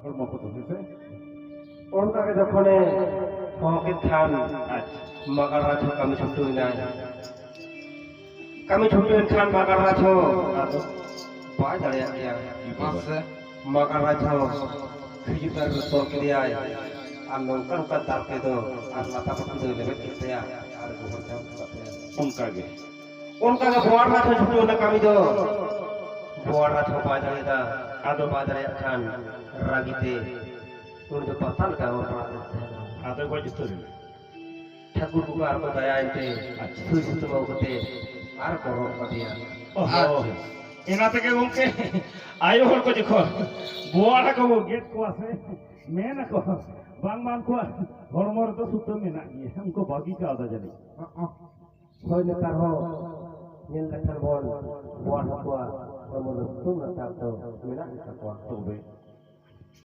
hormo ko to hese onka ke jokhone phokit khan magara cho kami chhutu nai kami chhutu khan magara cho ado bai dare ya mase magara cho khijitar to kriya আর নৌকার উপর দাঁড়কে তো আর মাথা পর্যন্ত লেবে খেতে আর গোবর চাপ onkage onka boar na chhutu na kami do boar na chopa jare da ado badare khan ragite उन तो पता लगा और बड़ा ado ko story ठाकुर को आर को दया इनते सुई सुत मौकते आर करो कदिया oh ena থেকে গমকে আয়ো হল ko দেখো boara ko get ko আছে mena ko bangman ko hormor to sutto mena gi हमको बागी का आदा जाने होय न कर हो ᱧᱮᱞ ᱞᱮᱠᱷᱟᱱ ᱵᱚᱱ ᱵᱚᱱ ᱠᱚᱣᱟ ᱦᱚᱲᱢᱚ ᱫᱚ ᱛᱩᱢ ᱨᱟᱠᱟᱵ ᱫᱚ ᱢᱮᱱᱟᱜ ᱛᱟᱠᱚᱣᱟ tobe